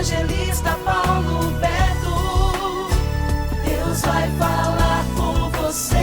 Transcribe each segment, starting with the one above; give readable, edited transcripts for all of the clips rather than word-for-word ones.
evangelista Paulo Beto. Deus vai falar com você.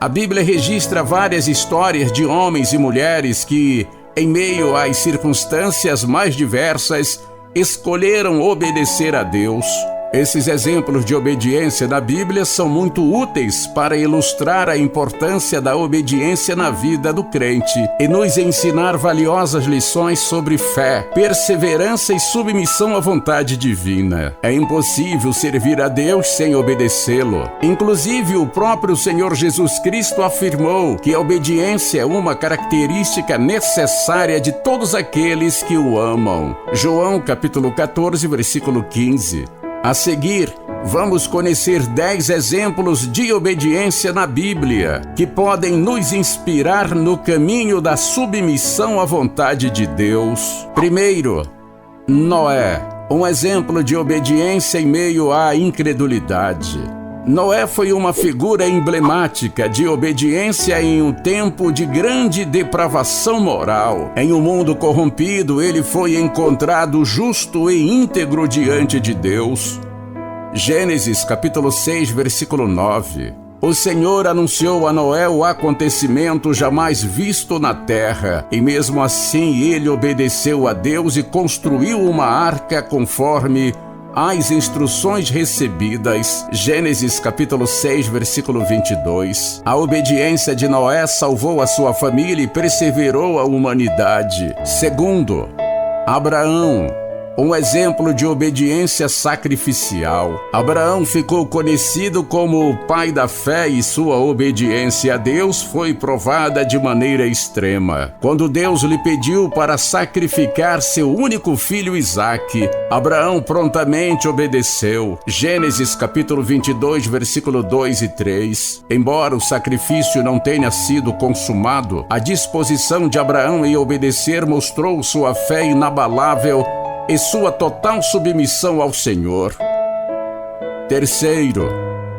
A Bíblia registra várias histórias de homens e mulheres que, em meio às circunstâncias mais diversas, escolheram obedecer a Deus. Esses exemplos de obediência na Bíblia são muito úteis para ilustrar a importância da obediência na vida do crente e nos ensinar valiosas lições sobre fé, perseverança e submissão à vontade divina. É impossível servir a Deus sem obedecê-lo. Inclusive, o próprio Senhor Jesus Cristo afirmou que a obediência é uma característica necessária de todos aqueles que o amam. João capítulo 14, versículo 15. A seguir, vamos conhecer 10 exemplos de obediência na Bíblia que podem nos inspirar no caminho da submissão à vontade de Deus. Primeiro, Noé, um exemplo de obediência em meio à incredulidade. Noé foi uma figura emblemática de obediência em um tempo de grande depravação moral. Em um mundo corrompido, ele foi encontrado justo e íntegro diante de Deus. Gênesis capítulo 6, versículo 9. O Senhor anunciou a Noé o acontecimento jamais visto na terra, e mesmo assim ele obedeceu a Deus e construiu uma arca conforme as instruções recebidas. Gênesis capítulo 6, versículo 22. A obediência de Noé salvou a sua família e perseverou a humanidade. Segundo, Abraão, um exemplo de obediência sacrificial. Abraão ficou conhecido como o pai da fé e sua obediência a Deus foi provada de maneira extrema. Quando Deus lhe pediu para sacrificar seu único filho Isaque, Abraão prontamente obedeceu. Gênesis capítulo 22, versículo 2 e 3. Embora o sacrifício não tenha sido consumado, a disposição de Abraão em obedecer mostrou sua fé inabalável e sua total submissão ao Senhor. Terceiro,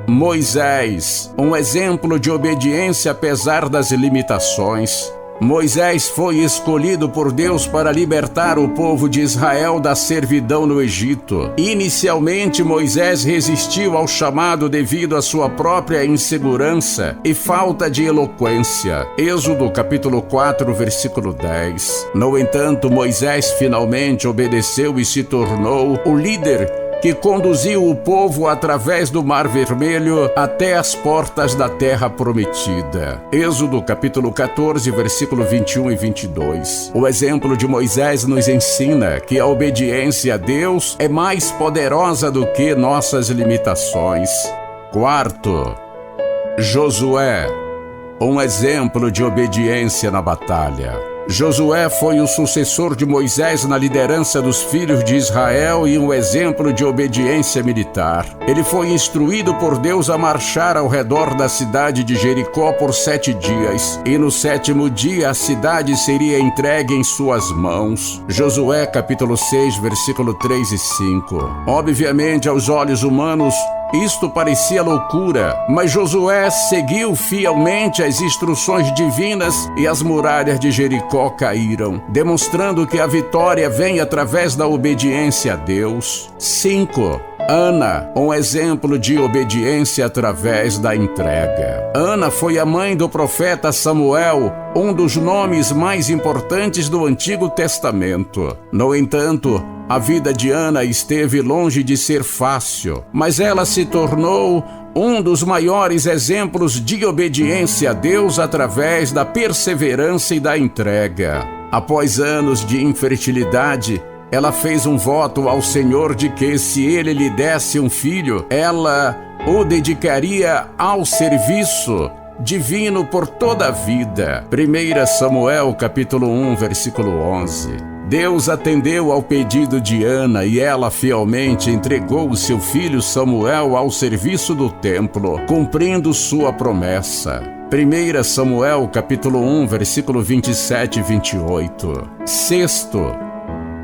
Moisés, um exemplo de obediência apesar das limitações. Moisés foi escolhido por Deus para libertar o povo de Israel da servidão no Egito. Inicialmente, Moisés resistiu ao chamado devido à sua própria insegurança e falta de eloquência. Êxodo capítulo 4, versículo 10. No entanto, Moisés finalmente obedeceu e se tornou o líder que conduziu o povo através do Mar Vermelho até as portas da terra prometida. Êxodo capítulo 14, versículo 21 e 22. O exemplo de Moisés nos ensina que a obediência a Deus é mais poderosa do que nossas limitações. Quarto, Josué, um exemplo de obediência na batalha. Josué foi o sucessor de Moisés na liderança dos filhos de Israel e um exemplo de obediência militar. Ele foi instruído por Deus a marchar ao redor da cidade de Jericó por 7 dias, e no 7º dia a cidade seria entregue em suas mãos. Josué capítulo 6, versículo 3 e 5. Obviamente, aos olhos humanos, isto parecia loucura, mas Josué seguiu fielmente as instruções divinas e as muralhas de Jericó caíram, demonstrando que a vitória vem através da obediência a Deus. 5. Ana, um exemplo de obediência através da entrega. Ana foi a mãe do profeta Samuel, um dos nomes mais importantes do Antigo Testamento. No entanto, a vida de Ana esteve longe de ser fácil, mas ela se tornou um dos maiores exemplos de obediência a Deus através da perseverança e da entrega. Após anos de infertilidade, ela fez um voto ao Senhor de que, se ele lhe desse um filho, ela o dedicaria ao serviço divino por toda a vida. 1 Samuel capítulo 1, versículo 11. Deus atendeu ao pedido de Ana e ela fielmente entregou o seu filho Samuel ao serviço do templo, cumprindo sua promessa. 1 Samuel capítulo 1, versículo 27 e 28. Sexto,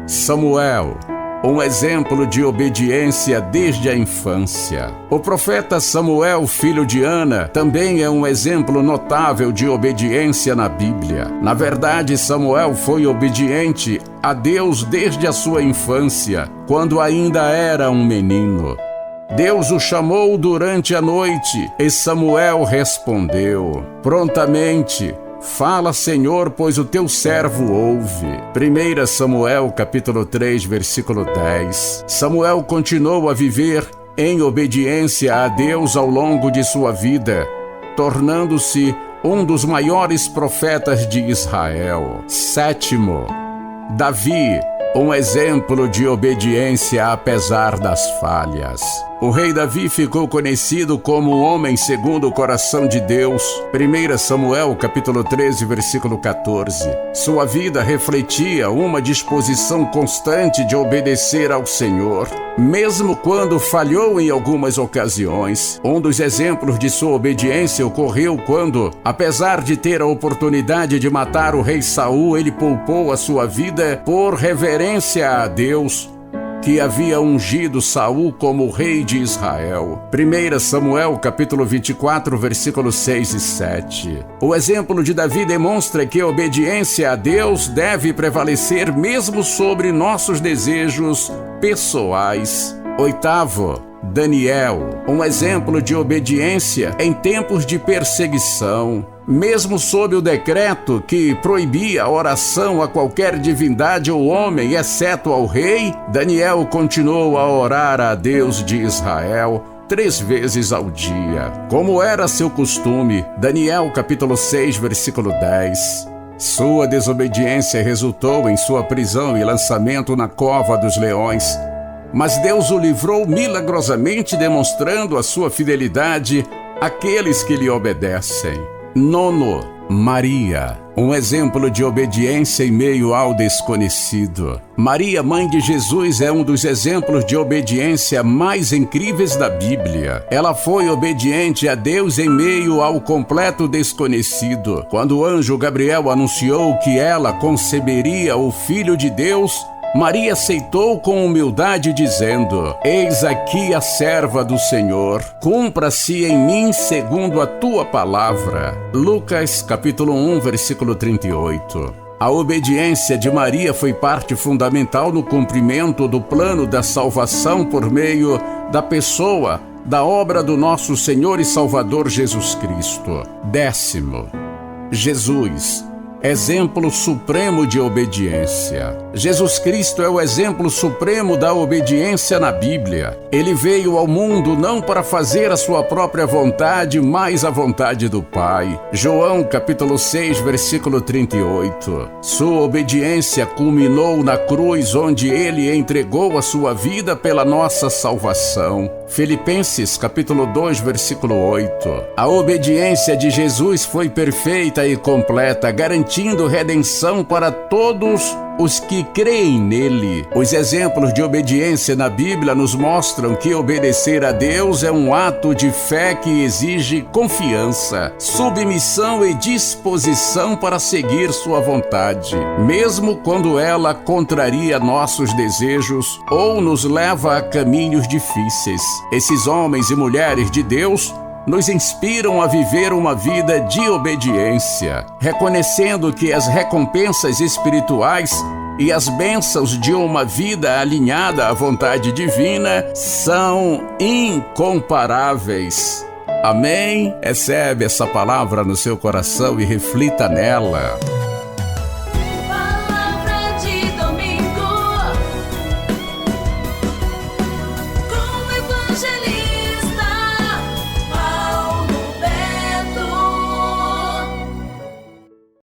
Samuel, um exemplo de obediência desde a infância. O profeta Samuel, filho de Ana, também é um exemplo notável de obediência na Bíblia. Na verdade, Samuel foi obediente a Deus desde a sua infância, quando ainda era um menino. Deus o chamou durante a noite e Samuel respondeu prontamente: Fala, Senhor, pois o teu servo ouve. 1 Samuel capítulo 3, versículo 10. Samuel continuou a viver em obediência a Deus ao longo de sua vida, tornando-se um dos maiores profetas de Israel. 7. Davi, um exemplo de obediência apesar das falhas. O rei Davi ficou conhecido como um homem segundo o coração de Deus. 1 Samuel capítulo 13, versículo 14. Sua vida refletia uma disposição constante de obedecer ao Senhor, mesmo quando falhou em algumas ocasiões. Um dos exemplos de sua obediência ocorreu quando, apesar de ter a oportunidade de matar o rei Saul, ele poupou a sua vida por reverência a Deus, que havia ungido Saul como rei de Israel. 1 Samuel capítulo 24, versículos 6 e 7. O exemplo de Davi demonstra que a obediência a Deus deve prevalecer mesmo sobre nossos desejos pessoais. 8. Daniel, um exemplo de obediência em tempos de perseguição. Mesmo sob o decreto que proibia a oração a qualquer divindade ou homem, exceto ao rei, Daniel continuou a orar a Deus de Israel 3 vezes ao dia, como era seu costume. Daniel capítulo 6, versículo 10. Sua desobediência resultou em sua prisão e lançamento na cova dos leões, mas Deus o livrou milagrosamente, demonstrando a sua fidelidade àqueles que lhe obedecem. 9. Maria, um exemplo de obediência em meio ao desconhecido. Maria, mãe de Jesus, é um dos exemplos de obediência mais incríveis da Bíblia. Ela foi obediente a Deus em meio ao completo desconhecido. Quando o anjo Gabriel anunciou que ela conceberia o Filho de Deus, Maria aceitou com humildade, dizendo: Eis aqui a serva do Senhor, cumpra-se em mim segundo a tua palavra. Lucas capítulo 1, versículo 38. A obediência de Maria foi parte fundamental no cumprimento do plano da salvação por meio da pessoa, da obra do nosso Senhor e Salvador Jesus Cristo. 10. Jesus, exemplo supremo de obediência. Jesus Cristo é o exemplo supremo da obediência na Bíblia. Ele veio ao mundo não para fazer a sua própria vontade, mas a vontade do Pai. João capítulo 6, versículo 38. Sua obediência culminou na cruz, onde ele entregou a sua vida pela nossa salvação. Filipenses capítulo 2, versículo 8. A obediência de Jesus foi perfeita e completa, garantindo redenção para todos os que creem nele. Os exemplos de obediência na Bíblia nos mostram que obedecer a Deus é um ato de fé que exige confiança, submissão e disposição para seguir sua vontade, mesmo quando ela contraria nossos desejos ou nos leva a caminhos difíceis. Esses homens e mulheres de Deus nos inspiram a viver uma vida de obediência, reconhecendo que as recompensas espirituais e as bênçãos de uma vida alinhada à vontade divina são incomparáveis. Amém? Recebe essa palavra no seu coração e reflita nela.